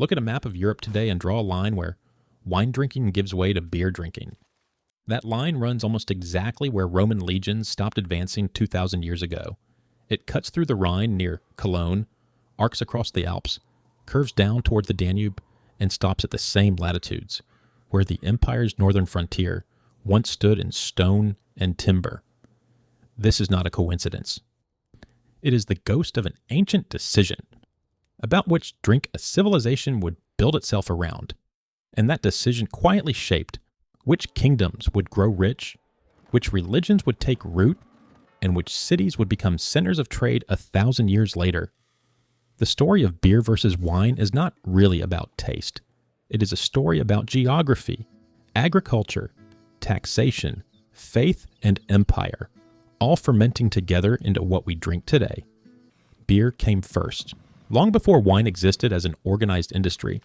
Look at a map of Europe today and draw a line where wine drinking gives way to beer drinking. That line runs almost exactly where Roman legions stopped advancing 2,000 years ago. It cuts through the Rhine near Cologne, arcs across the Alps, curves down toward the Danube, and stops at the same latitudes, where the empire's northern frontier once stood in stone and timber. This is not a coincidence. It is the ghost of an ancient decision, about which a civilization would build itself around, and that decision quietly shaped which kingdoms would grow rich, which religions would take root, and which cities would become centers of trade 1,000 years later. The story of beer versus wine is not really about taste. It is a story about geography, agriculture, taxation, faith, and empire, all fermenting together into what we drink today. Beer came first. Long before wine existed as an organized industry,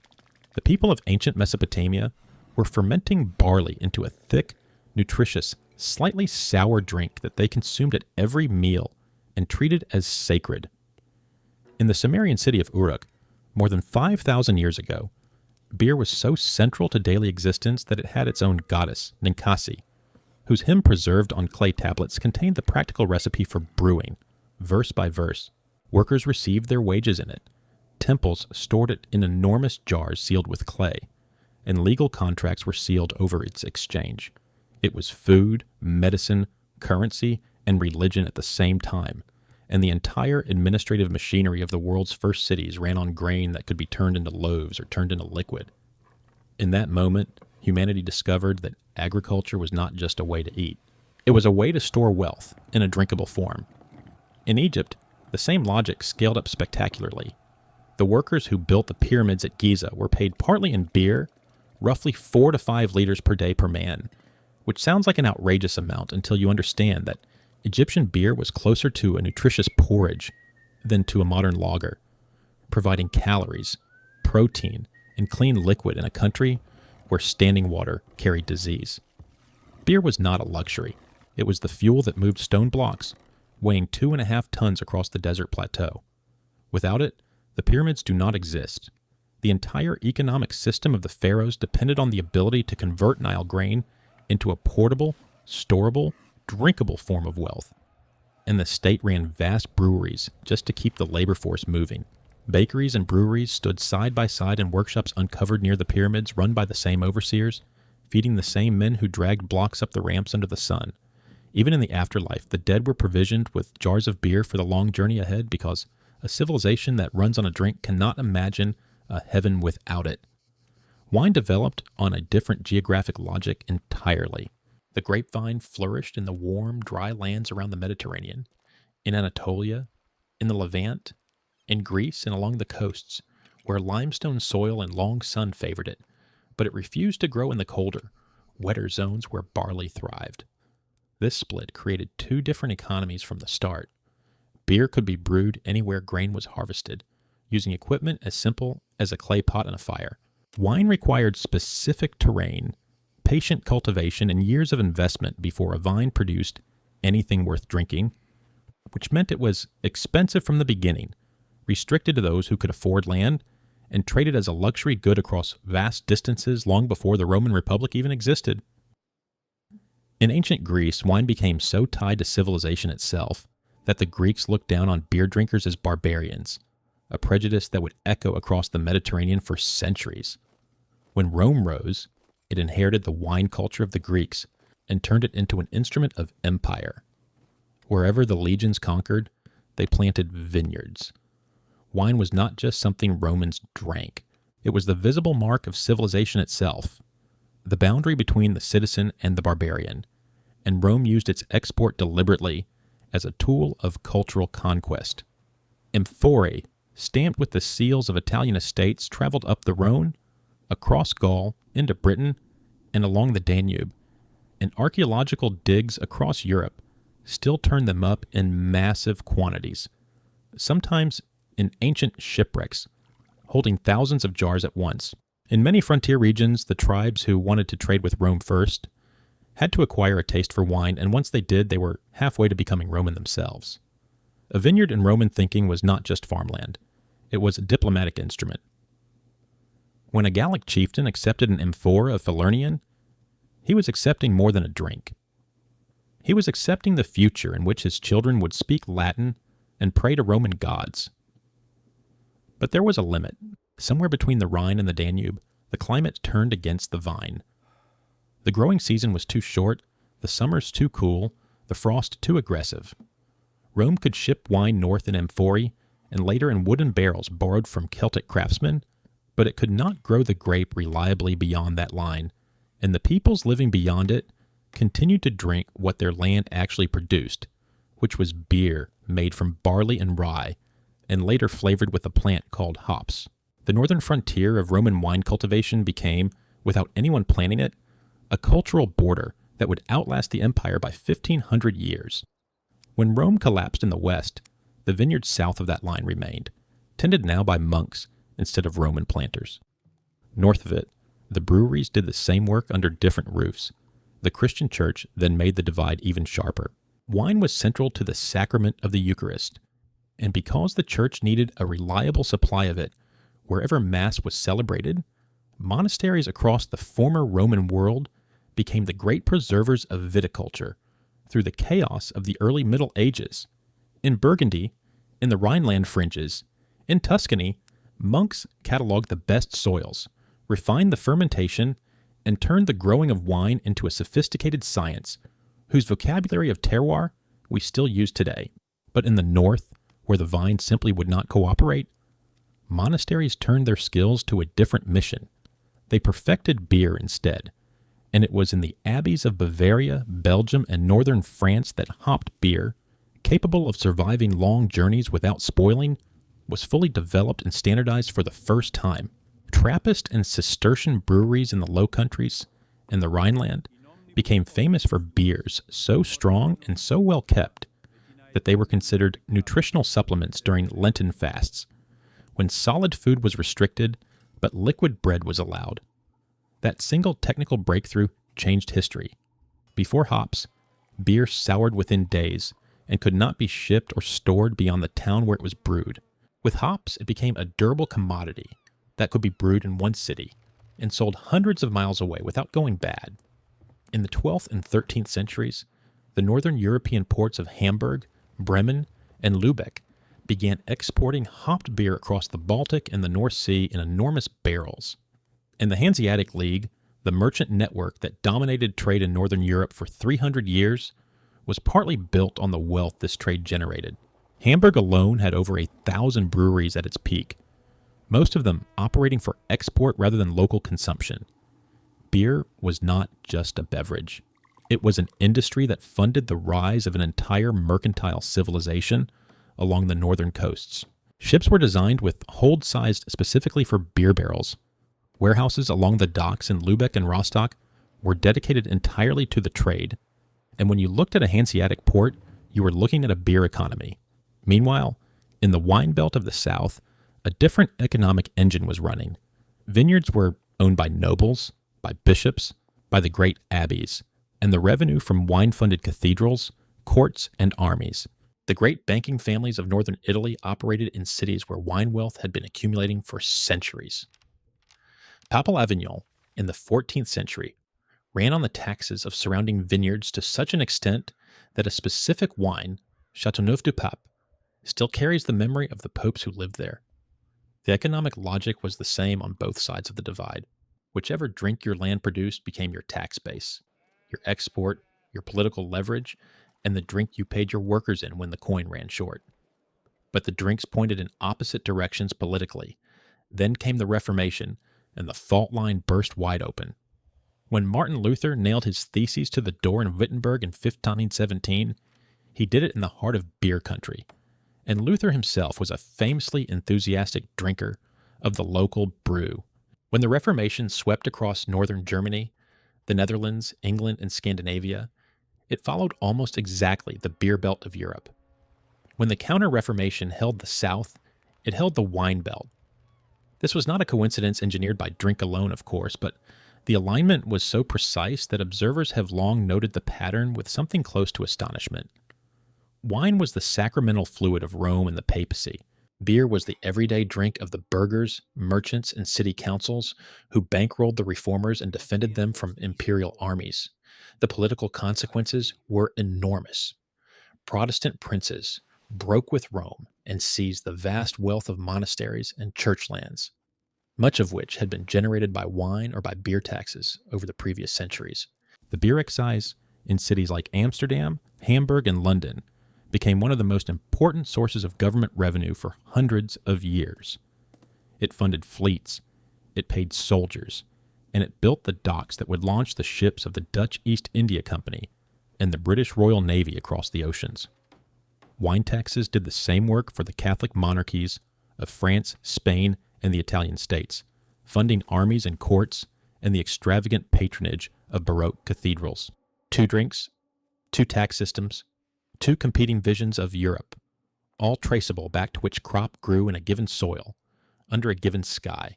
the people of ancient Mesopotamia were fermenting barley into a thick, nutritious, slightly sour drink that they consumed at every meal and treated as sacred. In the Sumerian city of Uruk, more than 5,000 years ago, beer was so central to daily existence that it had its own goddess, Ninkasi, whose hymn preserved on clay tablets contained the practical recipe for brewing, verse by verse. Workers received their wages in it. Temples stored it in enormous jars sealed with clay, and legal contracts were sealed over its exchange. It was food, medicine, currency, and religion at the same time, and the entire administrative machinery of the world's first cities ran on grain that could be turned into loaves or turned into liquid. In that moment, humanity discovered that agriculture was not just a way to eat. It was a way to store wealth in a drinkable form. In Egypt, the same logic scaled up spectacularly. The workers who built the pyramids at Giza were paid partly in beer, roughly 4 to 5 liters per day per man, which sounds like an outrageous amount until you understand that Egyptian beer was closer to a nutritious porridge than to a modern lager, providing calories, protein, and clean liquid in a country where standing water carried disease. Beer was not a luxury. It was the fuel that moved stone blocks, weighing 2.5 tons across the desert plateau. Without it, the pyramids do not exist. The entire economic system of the pharaohs depended on the ability to convert Nile grain into a portable, storable, drinkable form of wealth. And the state ran vast breweries just to keep the labor force moving. Bakeries and breweries stood side by side in workshops uncovered near the pyramids run by the same overseers, feeding the same men who dragged blocks up the ramps under the sun. Even in the afterlife, the dead were provisioned with jars of beer for the long journey ahead because a civilization that runs on a drink cannot imagine a heaven without it. Wine developed on a different geographic logic entirely. The grapevine flourished in the warm, dry lands around the Mediterranean, in Anatolia, in the Levant, in Greece, and along the coasts, where limestone soil and long sun favored it, but it refused to grow in the colder, wetter zones where barley thrived. This split created 2 different economies from the start. Beer could be brewed anywhere grain was harvested, using equipment as simple as a clay pot and a fire. Wine required specific terrain, patient cultivation, and years of investment before a vine produced anything worth drinking, which meant it was expensive from the beginning, restricted to those who could afford land, and traded as a luxury good across vast distances long before the Roman Republic even existed. In ancient Greece, wine became so tied to civilization itself that the Greeks looked down on beer drinkers as barbarians, a prejudice that would echo across the Mediterranean for centuries. When Rome rose, it inherited the wine culture of the Greeks and turned it into an instrument of empire. Wherever the legions conquered, they planted vineyards. Wine was not just something Romans drank. It was the visible mark of civilization itself, the boundary between the citizen and the barbarian, and Rome used its export deliberately as a tool of cultural conquest. Amphorae, stamped with the seals of Italian estates, traveled up the Rhone, across Gaul, into Britain, and along the Danube, and archaeological digs across Europe still turn them up in massive quantities, sometimes in ancient shipwrecks, holding thousands of jars at once. In many frontier regions, the tribes who wanted to trade with Rome first had to acquire a taste for wine, and once they did, they were halfway to becoming Roman themselves. A vineyard in Roman thinking was not just farmland. It was a diplomatic instrument. When a Gallic chieftain accepted an amphora of Falernian, he was accepting more than a drink. He was accepting the future in which his children would speak Latin and pray to Roman gods. But there was a limit. Somewhere between the Rhine and the Danube, the climate turned against the vine. The growing season was too short, the summers too cool, the frost too aggressive. Rome could ship wine north in amphorae and later in wooden barrels borrowed from Celtic craftsmen, but it could not grow the grape reliably beyond that line, and the peoples living beyond it continued to drink what their land actually produced, which was beer made from barley and rye, and later flavored with a plant called hops. The northern frontier of Roman wine cultivation became, without anyone planning it, a cultural border that would outlast the empire by 1,500 years. When Rome collapsed in the west, the vineyards south of that line remained, tended now by monks instead of Roman planters. North of it, the breweries did the same work under different roofs. The Christian church then made the divide even sharper. Wine was central to the sacrament of the Eucharist, and because the church needed a reliable supply of it wherever Mass was celebrated, monasteries across the former Roman world became the great preservers of viticulture through the chaos of the early Middle Ages. In Burgundy, in the Rhineland fringes, in Tuscany, monks cataloged the best soils, refined the fermentation, and turned the growing of wine into a sophisticated science whose vocabulary of terroir we still use today. But in the north, where the vine simply would not cooperate, monasteries turned their skills to a different mission. They perfected beer instead, and it was in the abbeys of Bavaria, Belgium, and northern France that hopped beer, capable of surviving long journeys without spoiling, was fully developed and standardized for the first time. Trappist and Cistercian breweries in the Low Countries and the Rhineland became famous for beers so strong and so well kept that they were considered nutritional supplements during Lenten fasts, when solid food was restricted but liquid bread was allowed. That single technical breakthrough changed history. Before hops, beer soured within days and could not be shipped or stored beyond the town where it was brewed. With hops, it became a durable commodity that could be brewed in one city and sold hundreds of miles away without going bad. In the 12th and 13th centuries, the northern European ports of Hamburg, Bremen, and Lübeck began exporting hopped beer across the Baltic and the North Sea in enormous barrels. And the Hanseatic League, the merchant network that dominated trade in northern Europe for 300 years, was partly built on the wealth this trade generated. Hamburg alone had over 1,000 breweries at its peak, most of them operating for export rather than local consumption. Beer was not just a beverage. It was an industry that funded the rise of an entire mercantile civilization along the northern coasts. Ships were designed with holds sized specifically for beer barrels. Warehouses along the docks in Lübeck and Rostock were dedicated entirely to the trade, and when you looked at a Hanseatic port, you were looking at a beer economy. Meanwhile, in the wine belt of the south, a different economic engine was running. Vineyards were owned by nobles, by bishops, by the great abbeys, and the revenue from wine-funded cathedrals, courts, and armies. The great banking families of northern Italy operated in cities where wine wealth had been accumulating for centuries. Papal Avignon, in the 14th century, ran on the taxes of surrounding vineyards to such an extent that a specific wine, Châteauneuf-du-Pape, still carries the memory of the popes who lived there. The economic logic was the same on both sides of the divide. Whichever drink your land produced became your tax base, your export, your political leverage, and the drink you paid your workers in when the coin ran short. But the drinks pointed in opposite directions politically. Then came the Reformation, and the fault line burst wide open. When Martin Luther nailed his theses to the door in Wittenberg in 1517, he did it in the heart of beer country. And Luther himself was a famously enthusiastic drinker of the local brew. When the Reformation swept across northern Germany, the Netherlands, England, and Scandinavia, it followed almost exactly the beer belt of Europe. When the Counter-Reformation held the South, it held the wine belt. This was not a coincidence engineered by drink alone, of course, but the alignment was so precise that observers have long noted the pattern with something close to astonishment. Wine was the sacramental fluid of Rome and the papacy, Beer was the everyday drink of the burghers, merchants, and city councils who bankrolled the reformers and defended them from imperial armies. The political consequences were enormous. Protestant princes broke with Rome and seized the vast wealth of monasteries and church lands, much of which had been generated by wine or by beer taxes over the previous centuries. The beer excise in cities like Amsterdam, Hamburg, and London became one of the most important sources of government revenue for hundreds of years. It funded fleets, it paid soldiers, and it built the docks that would launch the ships of the Dutch East India Company and the British Royal Navy across the oceans. Wine taxes did the same work for the Catholic monarchies of France, Spain, and the Italian states, funding armies and courts and the extravagant patronage of Baroque cathedrals. Two drinks, two tax systems, two competing visions of Europe, all traceable back to which crop grew in a given soil, under a given sky.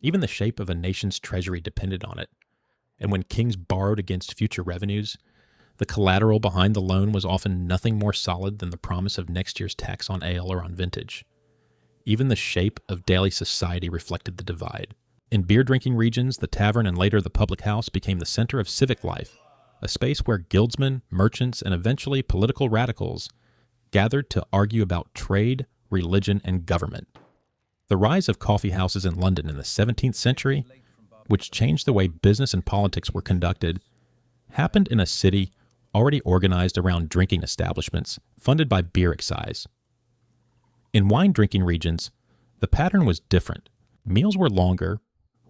Even the shape of a nation's treasury depended on it, and when kings borrowed against future revenues, the collateral behind the loan was often nothing more solid than the promise of next year's tax on ale or on vintage. Even the shape of daily society reflected the divide. In beer-drinking regions, the tavern and later the public house became the center of civic life, a space where guildsmen, merchants, and eventually political radicals gathered to argue about trade, religion, and government. The rise of coffee houses in London in the 17th century, which changed the way business and politics were conducted, happened in a city already organized around drinking establishments funded by beer excise. In wine-drinking regions, the pattern was different. Meals were longer,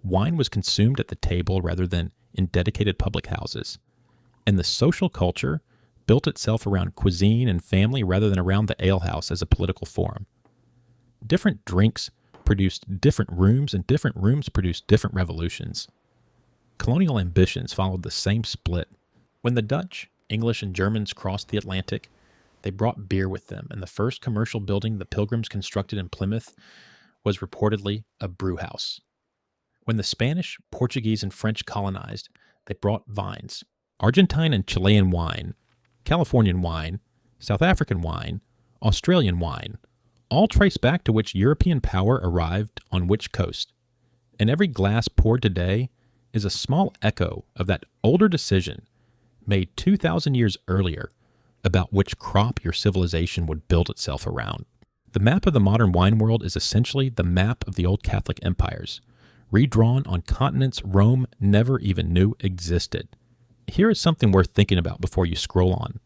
wine was consumed at the table rather than in dedicated public houses, and the social culture built itself around cuisine and family rather than around the alehouse as a political forum. Different drinks produced different rooms, and different rooms produced different revolutions. Colonial ambitions followed the same split. When the Dutch, English, and Germans crossed the Atlantic, they brought beer with them, and the first commercial building the Pilgrims constructed in Plymouth was reportedly a brew house. When the Spanish, Portuguese, and French colonized, they brought vines. Argentine and Chilean wine, Californian wine, South African wine, Australian wine, all trace back to which European power arrived on which coast. And every glass poured today is a small echo of that older decision made 2,000 years earlier about which crop your civilization would build itself around. The map of the modern wine world is essentially the map of the old Catholic empires, redrawn on continents Rome never even knew existed. Here is something worth thinking about before you scroll on.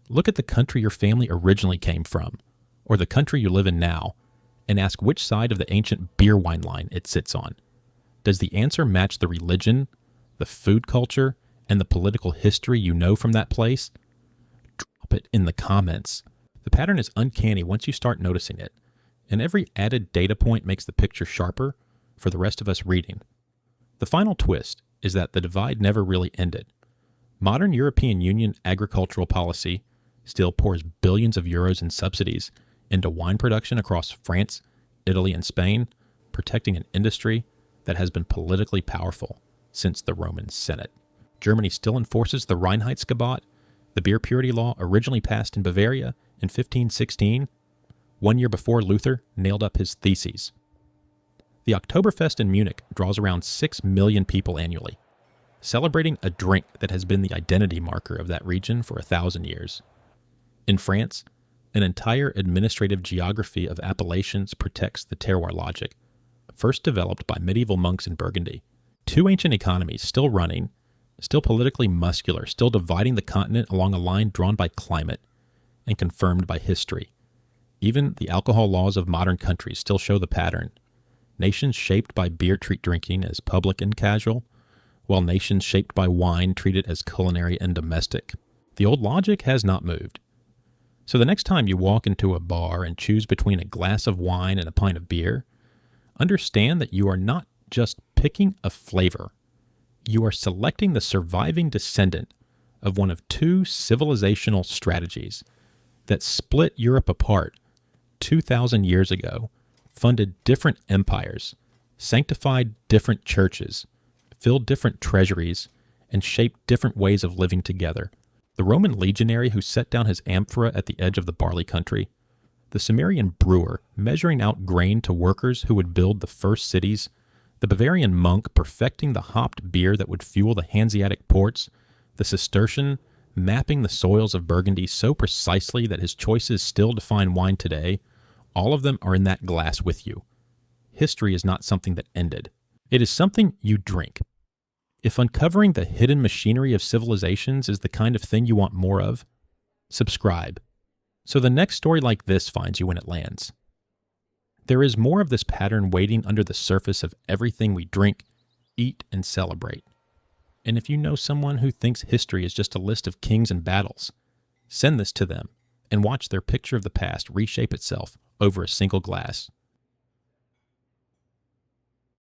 Look at the country your family originally came from, or the country you live in now, and ask which side of the ancient beer wine line it sits on. Does the answer match the religion, the food culture, and the political history you know from that place? Drop it in the comments. The pattern is uncanny once you start noticing it, and every added data point makes the picture sharper for the rest of us reading. The final twist is that the divide never really ended. Modern European Union agricultural policy still pours billions of euros in subsidies into wine production across France, Italy, and Spain, protecting an industry that has been politically powerful since the Roman Senate. Germany still enforces the Reinheitsgebot, the beer purity law originally passed in Bavaria in 1516, 1 year before Luther nailed up his theses. The Oktoberfest in Munich draws around 6 million people annually, celebrating a drink that has been the identity marker of that region for 1,000 years. In France, an entire administrative geography of appellations protects the terroir logic, first developed by medieval monks in Burgundy. Two ancient economies still running, still politically muscular, still dividing the continent along a line drawn by climate and confirmed by history. Even the alcohol laws of modern countries still show the pattern. Nations shaped by beer treat drinking as public and casual, while nations shaped by wine treat it as culinary and domestic. The old logic has not moved. So the next time you walk into a bar and choose between a glass of wine and a pint of beer, understand that you are not just picking a flavor. You are selecting the surviving descendant of one of two civilizational strategies that split Europe apart 2,000 years ago, funded different empires, sanctified different churches, filled different treasuries, and shaped different ways of living together. The Roman legionary who set down his amphora at the edge of the barley country, the Sumerian brewer measuring out grain to workers who would build the first cities, the Bavarian monk perfecting the hopped beer that would fuel the Hanseatic ports, the Cistercian mapping the soils of Burgundy so precisely that his choices still define wine today, all of them are in that glass with you. History is not something that ended. It is something you drink. If uncovering the hidden machinery of civilizations is the kind of thing you want more of, subscribe, so the next story like this finds you when it lands. There is more of this pattern waiting under the surface of everything we drink, eat, and celebrate. And if you know someone who thinks history is just a list of kings and battles, send this to them and watch their picture of the past reshape itself over a single glass.